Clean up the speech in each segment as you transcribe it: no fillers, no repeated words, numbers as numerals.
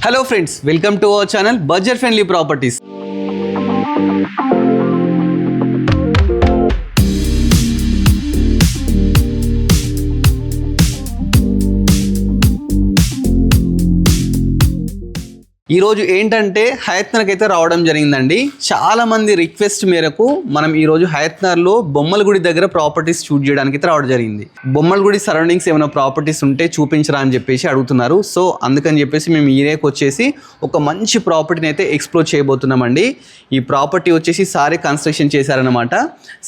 Hello friends, welcome to our channel Budget Friendly Properties. ఈ రోజు ఏంటంటే హయత్నర్కి అయితే రావడం జరిగిందండి. చాలా మంది రిక్వెస్ట్ మేరకు మనం ఈ రోజు హయత్నర్లో బొమ్మలగుడి దగ్గర ప్రాపర్టీస్ షూట్ చేయడానికి అయితే రావడం జరిగింది. బొమ్మలగుడి సరౌండింగ్స్ ఏమైనా ప్రాపర్టీస్ ఉంటే చూపించరా అని చెప్పేసి అడుగుతున్నారు. సో అందుకని చెప్పేసి మేము ఈ ఏరియాకి వచ్చేసి ఒక మంచి ప్రాపర్టీని అయితే ఎక్స్ప్లోర్ చేయబోతున్నామండి. ఈ ప్రాపర్టీ వచ్చేసి సారే కన్స్ట్రక్షన్ చేశారనమాట.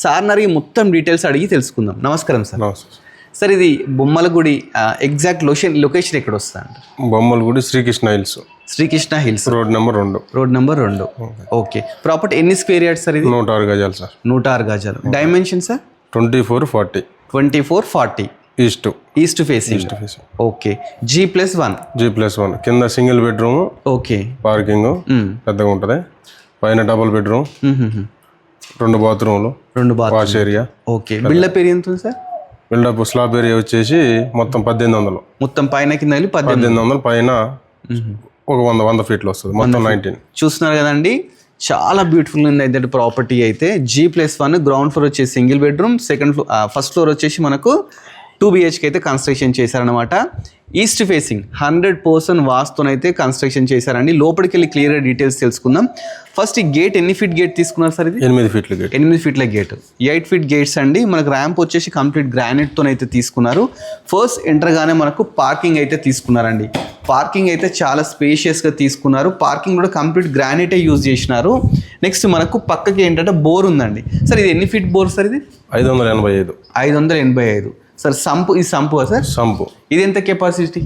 సార్ని అడిగి మొత్తం డీటెయిల్స్ అడిగి తెలుసుకుందాం. నమస్కారం సార్. సార్ ఇది బొమ్మలగుడి ఎగ్జాక్ట్ లొకేషన్ ఎక్కడ వస్తా అంట? Bommalagudi Srikrishna hills road number 2. Okay. Property ఎన్ని స్క్వేర్ యార్డ్స్ సార్ ఇది? 106 గజాలు సార్. 106 గజాలు. Dimension sir? 2440 east facing. Okay. G+1 కింద సింగిల్ బెడ్రూమ్. ఓకే. పార్కింగ్ పెద్దగా ఉంటది. పైన డబుల్ బెడ్రూమ్, 2 బాత్రూమ్లు, wash area. Okay. Built up area ఎంత ఉంది సార్? బిల్డప్ స్లాబ్ ఏరియా వచ్చేసి మొత్తం 1800. మొత్తం పైన కింద 1800, పైన ఒక 100 ఫీట్లు వస్తుంది. మొత్తం 19. చూస్తున్నారు కదండి, చాలా బ్యూటిఫుల్ ఉంది అయితే ప్రాపర్టీ అయితే. G+1 గ్రౌండ్ ఫ్లోర్ వచ్చేసి సింగిల్ బెడ్రూమ్, ఫస్ట్ ఫ్లోర్ వచ్చేసి మనకు 2 BHK అయితే కన్స్ట్రక్షన్ చేశారనమాట. ఈస్ట్ ఫేసింగ్ 100% వాస్తునైతే కన్స్ట్రక్షన్ చేశారండి. లోపలికి వెళ్ళి క్లియర్గా డీటెయిల్స్ తెలుసుకుందాం. ఫస్ట్ ఈ గేట్ ఎన్ని ఫీట్ గేట్ తీసుకున్నారు సార్? ఇది 8 ఫీట్ల గేట్. 8 ఫీట్ల గేట్. 8 ఫీట్ గేట్స్ అండి. మనకు ర్యాంప్ వచ్చేసి కంప్లీట్ గ్రానైట్తోనైతే తీసుకున్నారు. ఫస్ట్ ఎంటర్గానే మనకు పార్కింగ్ అయితే తీసుకున్నారండి. పార్కింగ్ అయితే చాలా స్పేషియస్గా తీసుకున్నారు. పార్కింగ్ కూడా కంప్లీట్ గ్రానైటే యూజ్ చేసినారు. నెక్స్ట్ మనకు పక్కకి ఏంటంటే బోర్ ఉందండి. సార్ ఇది ఎన్ని ఫీట్ బోర్ సార్? ఇది 585. సార్ ఈ సంపు సార్? సంపు. ఇది ఎంత కెపాసిటీ?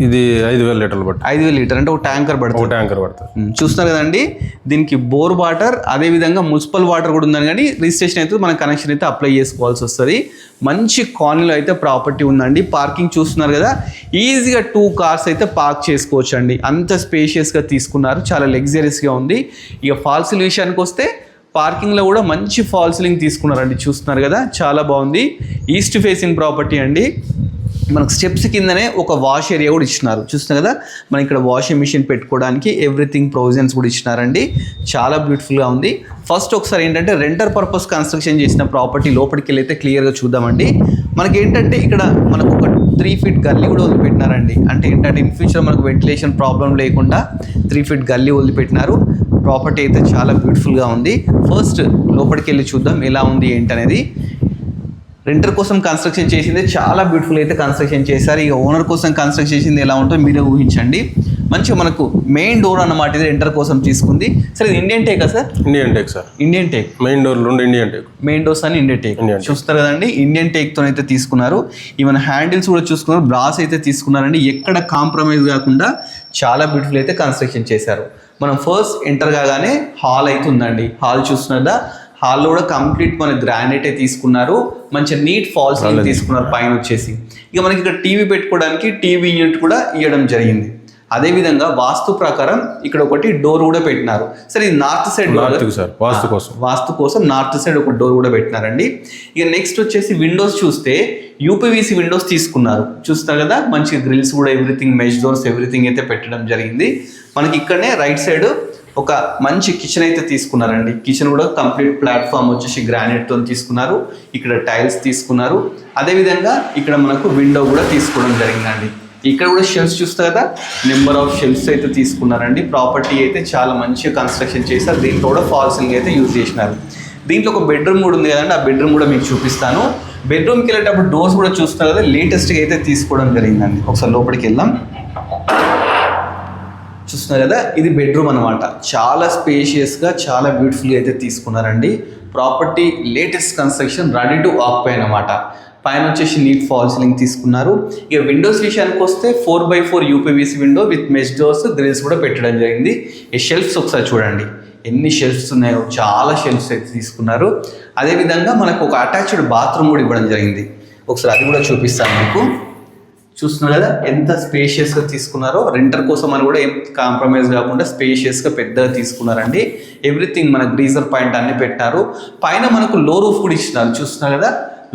ఇది 5000 లీటర్లు పడుతుంది. 5000 లీటర్ అంటే ఒక ట్యాంకర్ పడుతుంది. చూస్తున్నారు కదండి, దీనికి బోర్ వాటర్, అదేవిధంగా మున్సిపల్ వాటర్ కూడా ఉందని, కానీ రిజిస్ట్రేషన్ అయితే మన కనెక్షన్ అయితే అప్లై చేసుకోవాల్సి వస్తుంది. మంచి కాలనీలో అయితే ప్రాపర్టీ ఉందండి. పార్కింగ్ చూస్తున్నారు కదా, ఈజీగా 2 కార్స్ అయితే పార్క్ చేసుకోవచ్చు అండి. అంత స్పేషియస్గా తీసుకున్నారు, చాలా లగ్జరియస్గా ఉంది. ఇక ఫాల్ సీలింగ్ విషయానికి వస్తే పార్కింగ్లో కూడా మంచి ఫాల్ సీలింగ్ తీసుకున్నారండి. చూస్తున్నారు కదా, చాలా బాగుంది. ఈస్ట్ ఫేసింగ్ ప్రాపర్టీ అండి. మనకు స్టెప్స్ కిందనే ఒక వాష్ ఏరియా కూడా ఇచ్చినారు. చూస్తున్నారు కదా, మన ఇక్కడ వాషింగ్ మిషన్ పెట్టుకోవడానికి ఎవ్రీథింగ్ ప్రొవిజన్స్ కూడా ఇచ్చినారండి. చాలా బ్యూటిఫుల్గా ఉంది. ఫస్ట్ ఒకసారి ఏంటంటే రెంటర్ పర్పస్ కన్స్ట్రక్షన్ చేసిన ప్రాపర్టీ లోపలికి వెళ్ళి అయితే క్లియర్గా చూద్దామండి. మనకి ఏంటంటే ఇక్కడ మనకు ఒక 3 ఫీట్ గల్లీ కూడా వదిలిపెట్టినారండి. అంటే ఏంటంటే ఇన్ ఫ్యూచర్ మనకు వెంటిలేషన్ ప్రాబ్లం లేకుండా 3 ఫీట్ గల్లీ వదిలిపెట్టినారు. ప్రాపర్టీ అయితే చాలా బ్యూటిఫుల్గా ఉంది. ఫస్ట్ లోపలికి వెళ్ళి చూద్దాం ఎలా ఉంది ఏంటనేది. రెంటర్ కోసం కన్స్ట్రక్షన్ చేసింది చాలా బ్యూటిఫుల్ అయితే కన్స్ట్రక్షన్ చేశారు. ఇక ఓనర్ కోసం కన్స్ట్రక్షన్ చేసింది ఎలా ఉంటుందో మీరే ఊహించండి. మంచిగా మనకు మెయిన్ డోర్ అన్నమాట ఇది రెంటర్ కోసం తీసుకుంది. సార్ ఇది ఇండియన్ టేకా sir? Indian take sir. Indian take. Main door 2 Indian take. Main doors అని ఇండియన్ టేక్. చూస్తారు కదండి, ఇండియన్ టేక్తో అయితే తీసుకున్నారు. ఈవెన్ హ్యాండిల్స్ కూడా చూసుకున్నారు, బ్రాస్ అయితే తీసుకున్నారండి. ఎక్కడ కాంప్రమైజ్ కాకుండా చాలా బ్యూటిఫుల్ అయితే కన్స్ట్రక్షన్ చేశారు. మనం ఫస్ట్ ఎంటర్ కాగానే హాల్ అయితే ఉందండి. హాల్ చూస్తున్నారా, హాల్లో కూడా కంప్లీట్ మన గ్రానైట్ తీసుకున్నారు. మంచి నీట్ ఫాల్ సీలింగ్ తీసుకున్నారు పైన వచ్చేసి. ఇక మనకి ఇక్కడ టీవీ పెట్టుకోవడానికి టీవీ యూనిట్ కూడా ఇవ్వడం జరిగింది. అదేవిధంగా వాస్తు ప్రకారం ఇక్కడ ఒకటి డోర్ కూడా పెట్టినారు. సరే ఇది నార్త్ సైడ్ వాస్తు కోసం నార్త్ సైడ్ ఒక డోర్ కూడా పెట్టినారండి. ఇక నెక్స్ట్ వచ్చేసి విండోస్ చూస్తే UPVC విండోస్ తీసుకున్నారు. చూస్తారు కదా, మంచి గ్రిల్స్ కూడా ఎవ్రీథింగ్, మెష్ డోర్స్ ఎవ్రీథింగ్ అయితే పెట్టడం జరిగింది. మనకి ఇక్కడనే రైట్ సైడ్ ఒక మంచి కిచెన్ అయితే తీసుకున్నారండి. కిచెన్ కూడా కంప్లీట్ ప్లాట్ఫామ్ వచ్చేసి గ్రానైట్తో తీసుకున్నారు. ఇక్కడ టైల్స్ తీసుకున్నారు. అదేవిధంగా ఇక్కడ మనకు విండో కూడా తీసుకోవడం జరిగిందండి. ఇక్కడ కూడా షెల్ఫ్స్ చూస్తారు కదా, నెంబర్ ఆఫ్ షెల్ఫ్స్ అయితే తీసుకున్నారండి. ప్రాపర్టీ అయితే చాలా మంచిగా కన్స్ట్రక్షన్ చేశారు. దీంట్లో కూడా ఫాల్ సీలింగ్ అయితే యూజ్ చేసినారు. దీంట్లో ఒక బెడ్రూమ్ కూడా ఉంది కదండి, ఆ బెడ్రూమ్ కూడా మీకు చూపిస్తాను. బెడ్రూమ్కి వెళ్ళేటప్పుడు డోర్స్ కూడా చూస్తారు కదా, లేటెస్ట్గా అయితే తీసుకోవడం జరిగిందండి. ఒకసారి లోపలికి వెళ్దాం. చూస్తున్నారు కదా, ఇది బెడ్రూమ్ అనమాట. చాలా స్పేషియస్గా చాలా బ్యూటిఫుల్గా అయితే తీసుకున్నారండి. Property latest construction, ready to occupy అనమాట. పైన వచ్చేసి నీట్ ఫాల్ సీలింగ్ తీసుకున్నారు. ఇక విండోస్ విషయానికి వస్తే 4x4 UPVC window with mesh doors, grills కూడా పెట్టడం జరిగింది. ఈ షెల్ఫ్స్ ఒకసారి చూడండి, ఎన్ని షెల్ఫ్స్ ఉన్నాయో, చాలా షెల్ఫ్స్ అయితే తీసుకున్నారు. అదేవిధంగా మనకు ఒక అటాచ్డ్ బాత్రూమ్ కూడా ఇవ్వడం జరిగింది. ఒకసారి అది కూడా చూపిస్తాను మీకు. చూస్తున్నారు కదా ఎంత స్పేషియస్గా తీసుకున్నారో. రెంటర్ కోసం అని కూడా ఏం కాంప్రమైజ్ కాకుండా స్పేషియస్గా పెద్దగా తీసుకున్నారండి. ఎవ్రీథింగ్ మన గ్రీజర్ పాయింట్ అన్ని పెట్టారు. పైన మనకు లో రూఫ్ కూడా ఇచ్చినారు. చూస్తున్నారు కదా,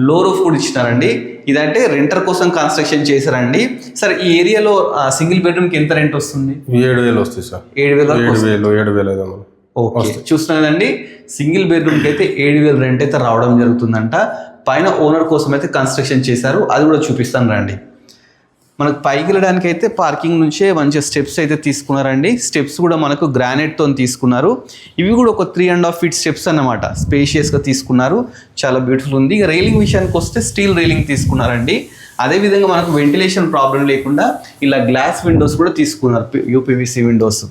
లో రూఫ్ కూడా ఇచ్చినారండి. ఇదంటే రెంటర్ కోసం కన్స్ట్రక్షన్ చేశారండి. సార్ ఈ ఏరియాలో సింగిల్ బెడ్రూమ్కి ఎంత రెంట్ వస్తుంది? 7,000 వస్తుంది సార్. 7,000. ఓకే, చూస్తున్నా కదండి, సింగిల్ బెడ్రూమ్కి అయితే 7,000 రెంట్ అయితే రావడం జరుగుతుందంట. పైన ఓనర్ కోసం అయితే కన్స్ట్రక్షన్ చేశారు, అది కూడా చూపిస్తాను రండి. మనకు పైకి వెళ్ళడానికి అయితే పార్కింగ్ నుంచే మంచి స్టెప్స్ అయితే తీసుకున్నారండి. స్టెప్స్ కూడా మనకు గ్రానైట్తో తీసుకున్నారు. ఇవి కూడా ఒక 3.5 feet స్టెప్స్ అన్నమాట, స్పేషియస్గా తీసుకున్నారు, చాలా బ్యూటిఫుల్ ఉంది. ఇక రైలింగ్ విషయానికి వస్తే స్టీల్ రైలింగ్ తీసుకున్నారండి. అదేవిధంగా మనకు వెంటిలేషన్ ప్రాబ్లం లేకుండా ఇలా గ్లాస్ విండోస్ కూడా తీసుకున్నారు, యూపీవీసీ విండోస్.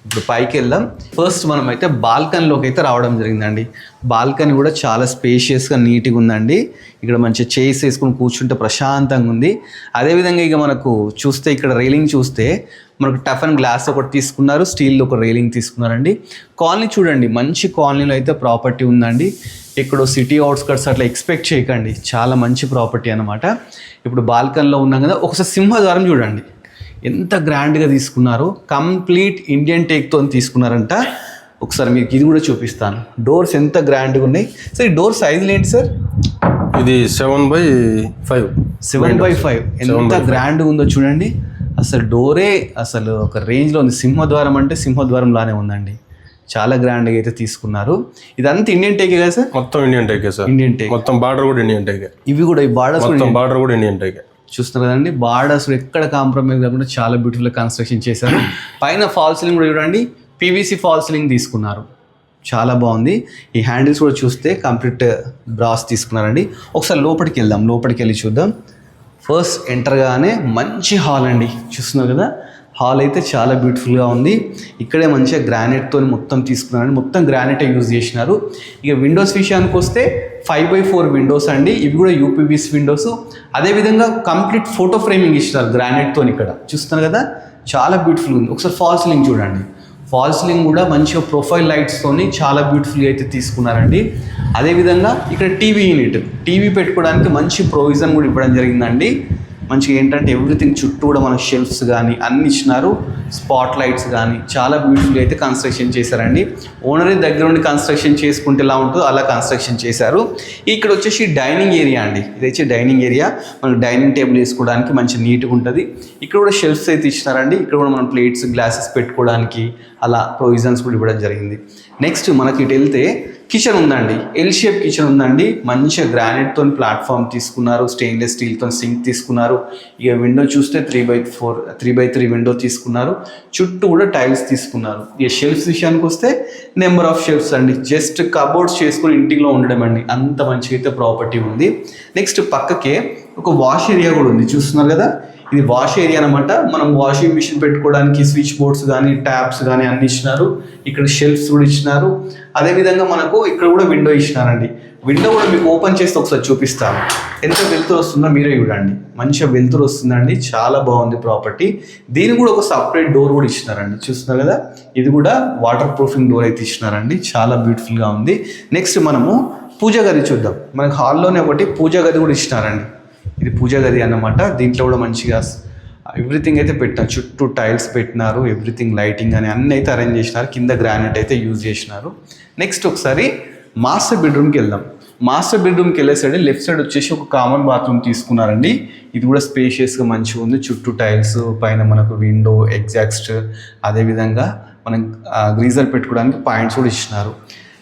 ఇప్పుడు పైకి వెళ్దాం. ఫస్ట్ మనం అయితే బాల్కనీలోకి అయితే రావడం జరిగిందండి. బాల్కనీ కూడా చాలా స్పేషియస్గా నీట్గా ఉందండి. ఇక్కడ మంచి చైర్స్ వేసుకొని కూర్చుంటే ప్రశాంతంగా ఉంది. అదేవిధంగా ఇక మనకు చూస్తే ఇక్కడ రైలింగ్ చూస్తే మనకు టఫ్ అండ్ గ్లాస్ ఒకటి తీసుకున్నారు, స్టీల్ ఒక రైలింగ్ తీసుకున్నారండి. కాలనీ చూడండి, మంచి కాలనీలో అయితే ప్రాపర్టీ ఉందండి. ఇక్కడ సిటీ అవుట్స్కట్స్ అట్లా ఎక్స్పెక్ట్ చేయకండి, చాలా మంచి ప్రాపర్టీ అనమాట. ఇప్పుడు బాల్కనీలో ఉన్నాం కదా, ఒకసారి సింహద్వారం చూడండి, ఎంత గ్రాండ్గా తీసుకున్నారు. కంప్లీట్ ఇండియన్ టేక్తో తీసుకున్నారంట. ఒకసారి మీకు ఇది కూడా చూపిస్తాను. డోర్స్ ఎంత గ్రాండ్గా ఉన్నాయి సార్. ఈ డోర్ సైజులు ఏంటి సార్? ఇది 7x5. 7x5 ఎంత గ్రాండ్గా ఉందో చూడండి. అసలు డోరే అసలు ఒక రేంజ్లో ఉంది. సింహద్వారం అంటే సింహద్వారం లానే ఉందండి, చాలా గ్రాండ్గా అయితే తీసుకున్నారు. ఇదంతా ఇండియన్ టేకే కదా సార్? మొత్తం ఇండియన్ టేకే సార్. ఇండియన్ టేక్, మొత్తం బార్డర్ కూడా ఇండియన్ టేకే. ఇవి కూడా ఈ బార్డర్స్ బార్డర్ కూడా ఇండియన్ టేకే. చూస్తున్నారు కదండి, బార్డర్స్ ఎక్కడ కాంప్రమైజ్ కాకుండా చాలా బ్యూటిఫుల్గా కన్స్ట్రక్షన్ చేశారు. పైన ఫాల్ సీలింగ్ కూడా చూడండి, పీవీసీ ఫాల్ సీలింగ్ తీసుకున్నారు, చాలా బాగుంది. ఈ హ్యాండిల్స్ కూడా చూస్తే కంప్లీట్ బ్రాస్ తీసుకున్నారండి. ఒకసారి లోపలికి వెళ్దాం, లోపలికి వెళ్ళి చూద్దాం. ఫస్ట్ ఎంటర్గానే మంచి హాల్ అండి, చూస్తున్నారు కదా. హాల్ అయితే చాలా బ్యూటిఫుల్గా ఉంది. ఇక్కడే మంచిగా గ్రానైట్తో మొత్తం తీసుకున్నారండి, మొత్తం గ్రానైటే యూజ్ చేసినారు. ఇక విండోస్ విషయానికి వస్తే 5x4 విండోస్ అండి, ఇవి కూడా యూపీవీసీ విండోస్. అదేవిధంగా కంప్లీట్ ఫోటో ఫ్రేమింగ్ ఇచ్చినారు గ్రానైట్తో. ఇక్కడ చూస్తున్నారు కదా, చాలా బ్యూటిఫుల్ ఉంది. ఒకసారి ఫాల్ సీలింగ్ చూడండి, ఫాల్ సీలింగ్ కూడా మంచిగా ప్రొఫైల్ లైట్స్తోని చాలా బ్యూటిఫుల్గా అయితే తీసుకున్నారండి. అదేవిధంగా ఇక్కడ టీవీ యూనిట్, టీవీ పెట్టుకోవడానికి మంచి ప్రొవిజన్ కూడా ఇవ్వడం జరిగిందండి. మంచిగా ఏంటంటే ఎవ్రీథింగ్ చుట్టూ కూడా మన షెల్ఫ్స్ కానీ అన్ని ఇచ్చినారు, స్పాట్ లైట్స్ కానీ చాలా బ్యూటిఫుల్గా అయితే కన్స్ట్రక్షన్ చేశారండి. ఓనరే దగ్గర నుండి కన్స్ట్రక్షన్ చేసుకుంటే ఎలా ఉంటుందో అలా కన్స్ట్రక్షన్ చేశారు. ఇక్కడ వచ్చేసి డైనింగ్ ఏరియా అండి, ఇది వచ్చి డైనింగ్ ఏరియా. మనకు డైనింగ్ టేబుల్ వేసుకోవడానికి మంచి నీట్గా ఉంటుంది. ఇక్కడ కూడా షెల్ఫ్స్ అయితే ఇచ్చినారండి, ఇక్కడ కూడా మనం ప్లేట్స్ గ్లాసెస్ పెట్టుకోవడానికి అలా ప్రొవిజన్స్ కూడా ఇవ్వడం జరిగింది. నెక్స్ట్ మనకి ఇటు వెళ్తే కిచెన్ ఉందండి, ఎల్ షేప్ కిచెన్ ఉందండి. మంచిగా గ్రానైట్తో ప్లాట్ఫామ్ తీసుకున్నారు, స్టెయిన్లెస్ స్టీల్తో సింక్ తీసుకున్నారు. ఇక విండో చూస్తే 3x3 విండో తీసుకున్నారు, చుట్టూ కూడా టైల్స్ తీసుకున్నారు. ఇక షెల్ఫ్స్ విషయానికి వస్తే నెంబర్ ఆఫ్ షెల్ఫ్స్ అండి, జస్ట్ కబోర్డ్స్ చేసుకుని ఇంటిలో ఉండడం అండి, అంత మంచిగా అయితే ప్రాపర్టీ ఉంది. నెక్స్ట్ పక్కకే ఒక వాష్ ఏరియా కూడా ఉంది, చూస్తున్నారు కదా. ఇది వాష్ ఏరియా అనమాట. మనం వాషింగ్ మిషన్ పెట్టుకోవడానికి స్విచ్ బోర్డ్స్ కానీ ట్యాప్స్ కానీ అన్ని ఇచ్చినారు. ఇక్కడ షెల్ఫ్స్ కూడా ఇచ్చినారు. అదేవిధంగా మనకు ఇక్కడ కూడా విండో ఇచ్చినారండి. విండో కూడా మీకు ఓపెన్ చేస్తే ఒకసారి చూపిస్తాను, ఎంత వెలుతురు వస్తుందో మీరే చూడండి. మంచిగా వెలుతురు వస్తుందండి, చాలా బాగుంది ప్రాపర్టీ. దీని కూడా ఒక సపరేట్ డోర్ కూడా ఇచ్చినారండి, చూస్తున్నారు కదా. ఇది కూడా వాటర్ ప్రూఫింగ్ డోర్ అయితే ఇచ్చినారండి, చాలా బ్యూటిఫుల్గా ఉంది. నెక్స్ట్ మనము పూజా గది చూద్దాం. మనకు హాల్లోనే ఒకటి పూజా గది కూడా ఇచ్చినారండి. ఇది పూజా గది అన్నమాట. దీంట్లో కూడా మంచిగా ఎవ్రీథింగ్ అయితే పెట్టినారు, చుట్టూ టైల్స్ పెట్టినారు, ఎవ్రీథింగ్ లైటింగ్ అని అన్నీ అయితే అరేంజ్ చేసినారు. కింద గ్రానైట్ అయితే యూజ్ చేసినారు. నెక్స్ట్ ఒకసారి మాస్టర్ బెడ్రూమ్కి వెళ్దాం. మాస్టర్ బెడ్రూమ్కి వెళ్ళే సైడ్ లెఫ్ట్ సైడ్ వచ్చేసి ఒక కామన్ బాత్రూమ్ తీసుకున్నారండి. ఇది కూడా స్పేషియస్గా మంచిగా ఉంది, చుట్టూ టైల్స్, పైన మనకు విండో ఎగ్జాస్ట్, అదేవిధంగా మనం గ్రీజర్ పెట్టుకోవడానికి పాయింట్స్ కూడా ఇచ్చినారు.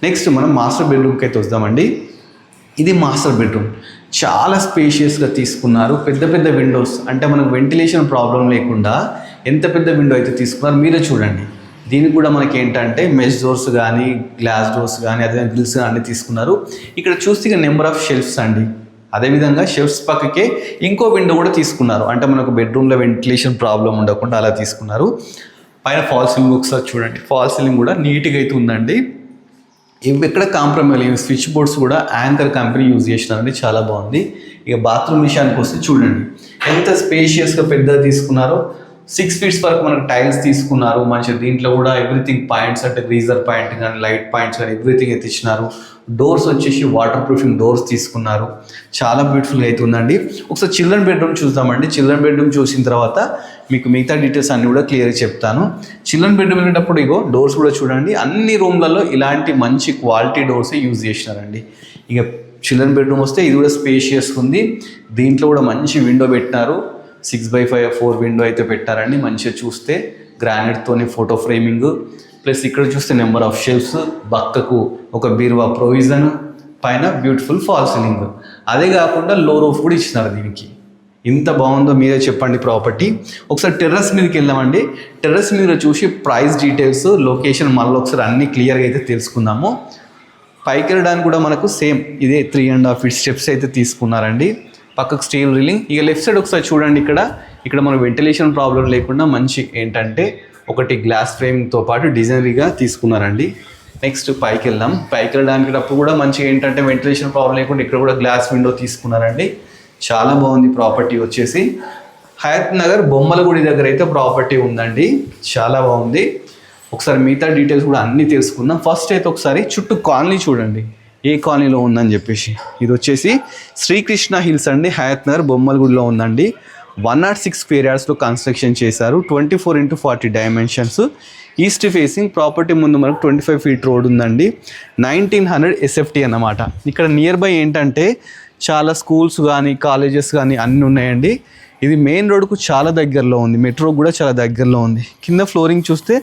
నెక్స్ట్ మనం మాస్టర్ బెడ్రూమ్కి అయితే వద్దామండి. ఇది మాస్టర్ బెడ్రూమ్, చాలా స్పేషియస్గా తీసుకున్నారు. పెద్ద పెద్ద విండోస్, అంటే మనకు వెంటిలేషన్ ప్రాబ్లం లేకుండా ఎంత పెద్ద విండో అయితే తీసుకున్నారు మీరే చూడండి. దీనికి కూడా మనకి ఏంటంటే మెష్ డోర్స్ కానీ గ్లాస్ డోర్స్ కానీ అదే గ్రిల్స్ కానీ అన్నీ తీసుకున్నారు. ఇక్కడ చూస్తే ఇక నెంబర్ ఆఫ్ షెల్ఫ్స్ అండి. అదేవిధంగా షెల్ఫ్స్ పక్కకే ఇంకో విండో కూడా తీసుకున్నారు, అంటే మనకు బెడ్రూమ్లో వెంటిలేషన్ ప్రాబ్లం ఉండకుండా అలా తీసుకున్నారు. పైన ఫాల్ సీలింగ్ ఒకసారి చూడండి, ఫాల్ సీలింగ్ కూడా నీట్గా అయితే ఉందండి. ఇవి ఎక్కడ కాంప్రమైజ్ లేవు. స్విచ్ బోర్డ్స్ కూడా యాంకర్ కంపెనీ యూజ్ చేసినారండి, చాలా బాగుంది. ఇక బాత్రూమ్ విషయానికి వస్తే చూడండి ఎంత స్పేషియస్గా పెద్దగా తీసుకున్నారో. 6 feet వరకు మనకు టైల్స్ తీసుకున్నారు మంచిగా. దీంట్లో కూడా ఎవ్రీథింగ్ పాయింట్స్, అంటే గ్రీజర్ పాయింట్ కానీ లైట్ పాయింట్స్ కానీ ఎవ్రీథింగ్ అయితే ఇచ్చినారు. డోర్స్ వచ్చేసి వాటర్ ప్రూఫింగ్ డోర్స్ తీసుకున్నారు, చాలా బ్యూటిఫుల్గా అయితే ఉందండి. ఒకసారి చిల్డ్రన్ బెడ్రూమ్ చూద్దామండి. చిల్డ్రన్ బెడ్రూమ్ చూసిన తర్వాత మీకు మిగతా డీటెయిల్స్ అన్నీ కూడా క్లియర్గా చెప్తాను. చిల్డ్రన్ బెడ్రూమ్ వెళ్ళేటప్పుడు ఇగో డోర్స్ కూడా చూడండి, అన్ని రూమ్లలో ఇలాంటి మంచి క్వాలిటీ డోర్సే యూజ్ చేసినారండి. ఇక చిల్డ్రన్ బెడ్రూమ్ వస్తే ఇది కూడా స్పేషియస్ ఉంది. దీంట్లో కూడా మంచి విండో పెట్టినారు, 6x5 4 విండో అయితే పెట్టారండి. మంచిగా చూస్తే గ్రానైట్తోని ఫోటో ఫ్రేమింగ్, ప్లస్ ఇక్కడ చూస్తే నెంబర్ ఆఫ్ షెల్ఫ్స్, పక్కకు ఒక బీరువా ప్రొవిజన్, పైన బ్యూటిఫుల్ ఫాల్ సీలింగ్. అదే కాకుండా లో రూఫ్ కూడా ఇచ్చినారు దీనికి. ఇంత బాగుందో మీరే చెప్పండి ప్రాపర్టీ. ఒకసారి టెర్రస్ మీదకి వెళ్దామండి. టెర్రస్ మీద చూసి ప్రైస్ డీటెయిల్స్, లొకేషన్ మళ్ళీ ఒకసారి అన్ని క్లియర్గా అయితే తెలుసుకుందాము. పైకి వెళ్ళడానికి కూడా మనకు సేమ్ ఇదే 3.5 feet స్టెప్స్ అయితే తీసుకున్నారండి. పక్కకు స్టీల్ రీలింగ్. ఇక లెఫ్ట్ సైడ్ ఒకసారి చూడండి, ఇక్కడ మనకు వెంటిలేషన్ ప్రాబ్లం లేకుండా మంచి ఏంటంటే ఒకటి గ్లాస్ ఫ్రేమింగ్తో పాటు డిజైనరీగా తీసుకున్నారండి. నెక్స్ట్ పైకి వెళ్దాం. పైకి వెళ్ళడానికి అప్పుడు కూడా మంచిగా ఏంటంటే వెంటిలేషన్ ప్రాబ్లం లేకుండా ఇక్కడ కూడా గ్లాస్ విండో తీసుకున్నారండి. చాలా బాగుంది ప్రాపర్టీ వచ్చేసి. హయత్ నగర్ బొమ్మలగుడి దగ్గర అయితే ప్రాపర్టీ ఉందండి, చాలా బాగుంది. ఒకసారి మిగతా డీటెయిల్స్ కూడా అన్నీ తెలుసుకుందాం. ఫస్ట్ అయితే ఒకసారి చుట్టూ కాలనీ చూడండి, ఏ కాలనీలో ఉందని చెప్పేసి. ఇది వచ్చేసి శ్రీకృష్ణ హిల్స్ అండి, హయత్ నగర్ బొమ్మలగుడిలో ఉందండి. 106 square yardsలో కన్స్ట్రక్షన్ చేశారు. 24x40 dimensions. East facing property ముందు మనకు 25 feet రోడ్ ఉందండి. 1900 SFT అన్నమాట. ఇక్కడ నియర్ బై ఏంటంటే చాలా స్కూల్స్ కానీ కాలేజెస్ కానీ అన్నీ ఉన్నాయండి. ఇది మెయిన్ రోడ్కు చాలా దగ్గరలో ఉంది, మెట్రో కూడా చాలా దగ్గరలో ఉంది. కింద ఫ్లోరింగ్ చూస్తే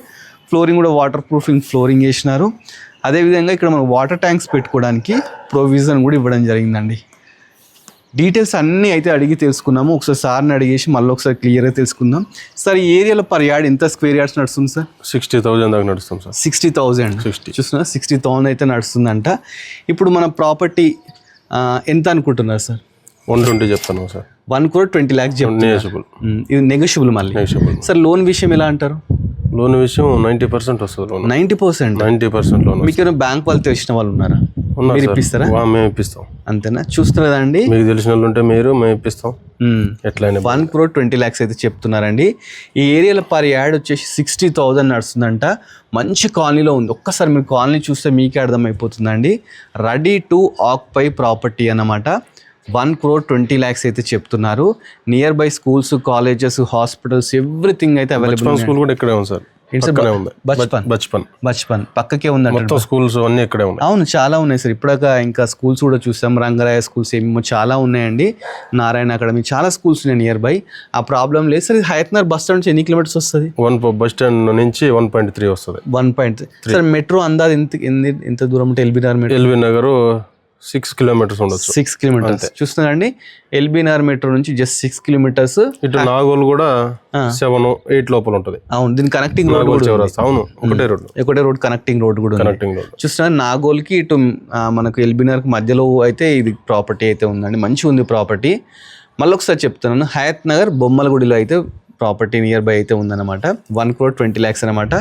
ఫ్లోరింగ్ కూడా వాటర్ ప్రూఫింగ్ ఫ్లోరింగ్ వేసినారు. అదేవిధంగా ఇక్కడ మనం వాటర్ ట్యాంక్స్ పెట్టుకోవడానికి ప్రొవిజన్ కూడా ఇవ్వడం జరిగిందండి. డీటెయిల్స్ అన్నీ అయితే అడిగి తెలుసుకున్నాము. ఒకసారి సార్ని అడిగేసి మళ్ళీ ఒకసారి క్లియర్గా తెలుసుకుందాం. సార్ ఈ ఏరియాలో పర్ యార్డ్ ఎంత స్క్వేర్ యార్డ్స్ నడుస్తుంది సార్? 60,000 దాకా నడుస్తాం సార్. 60,000 చూస్తున్నా, 60,000 అయితే నడుస్తుందంట. ఇప్పుడు మన ప్రాపర్టీ ఎంత అనుకుంటున్నారు సార్? 120 చెప్తాను సార్. 1,20,00,000 చెప్తున్నారు. ఇది నెగోషియబుల్ మళ్ళీ. సార్ లోన్ విషయం ఎలా అంటారు? లోన్ విషయం 90% వస్తుంది లోన్. 90% లోన్. మీకు బ్యాంక్ వాళ్ళు తెలిసిన వాళ్ళు ఉన్నారా? మీరు ఇప్పిస్తారా? మేము ఇప్పిస్తాం. అంతేనా? చూస్తారు కదండి, మీకు తెలిసిన వాళ్ళు ఉంటే మేము ఇప్పిస్తాం. ఎట్లయినా 1,20,00,000 అయితే చెప్తున్నారండి. ఈ ఏరియాలో పర్ యార్డ్ వచ్చేసి 60,000 నడుస్తుందంట. మంచి కాలనీలో ఉంది. ఒక్కసారి మీరు కాలనీ చూస్తే మీకే అర్థమైపోతుందండి. రెడీ టు ఆక్యుపై ప్రాపర్టీ అన్నమాట. 1,20,00,000 అయితే చెప్తున్నారు. Near by schools, colleges, hospitals everything అయితే అవైలబుల్. స్కూల్ కూడా ఇక్కడే ఉంది సార్. బచ్పన్ పక్కకే ఉందంట. స్కూల్స్ అన్ని ఇక్కడే ఉన్నాయి. అవును, చాలా ఉన్నాయి సార్. ఇప్పుడాక ఇంకా స్కూల్స్ కూడా చూసాం. రంగరాయ స్కూల్స్ ఏమో చాలా ఉన్నాయండి. నారాయణ అకాడమీ, చాలా స్కూల్స్ ఉన్నాయి నియర్ బై. ఆ ప్రాబ్లం లేదు sir. Hayathnagar bus stand నుంచి ఎన్ని కిలోమీటర్స్ వస్తుంది? బస్ స్టాండ్ నుంచి 1.3 వస్తుంది. 1.3 సార్. మెట్రో అందాది ఎంత దూరం అంటే ఎల్బీ నగర్ 6 kilometers ఉండొచ్చు. 6 kilometers చూస్తున్నారండి. ఎల్బీ నగర్ మెట్రో నుంచి జస్ట్ 6 kilometers. ఇటు నాగోల్ కూడా 7-8 లోపల ఉంటుంది. అవును, దీని కనెక్టింగ్ రోడ్ కూడా. అవును, ఒకటే రోడ్ కనెక్టింగ్ రోడ్ కూడా చూస్తున్నారు. నాగోల్కి ఇటు మనకు ఎల్బీ నగర్కి మధ్యలో అయితే ఇది ప్రాపర్టీ అయితే ఉందండి. మంచిగా ఉంది ప్రాపర్టీ. మళ్ళీ ఒకసారి చెప్తున్నాను, హయత్ నగర్ బొమ్మలగుడిలో అయితే ప్రాపర్టీ నియర్ బై అయితే ఉందన్నమాట. 1,20,00,000 అనమాట.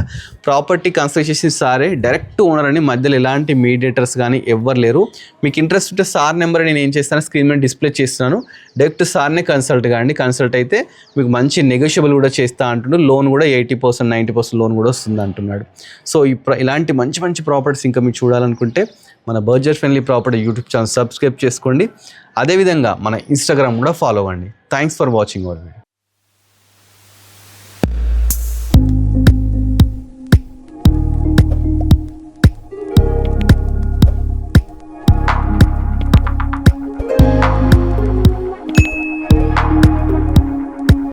ప్రాపర్టీ కన్స్ట్రక్షన్ సారే డైరెక్ట్ ఓనర్ అని, మధ్యలో ఎలాంటి మీడియేటర్స్ కానీ ఎవ్వరు లేరు. మీకు ఇంట్రెస్ట్ ఉంటే సార్ నెంబర్ నేను ఏం చేస్తాను స్క్రీన్ మీద డిస్ప్లే చేస్తున్నాను. డైరెక్ట్ సార్నే కన్సల్ట్ కాండి. కన్సల్ట్ అయితే మీకు మంచి నెగోషియబుల్ కూడా చేస్తా అంటున్నాడు. లోన్ కూడా 80%, 90% లోన్ కూడా వస్తుంది అంటున్నాడు. సో ఇలాంటి మంచి మంచి ప్రాపర్టీస్ ఇంకా మీరు చూడాలనుకుంటే మన budget friendly property YouTube channel subscribe చేసుకోండి. అదేవిధంగా మన ఇన్స్టాగ్రామ్ కూడా ఫాలో అవ్వండి. Thanks for watching our video.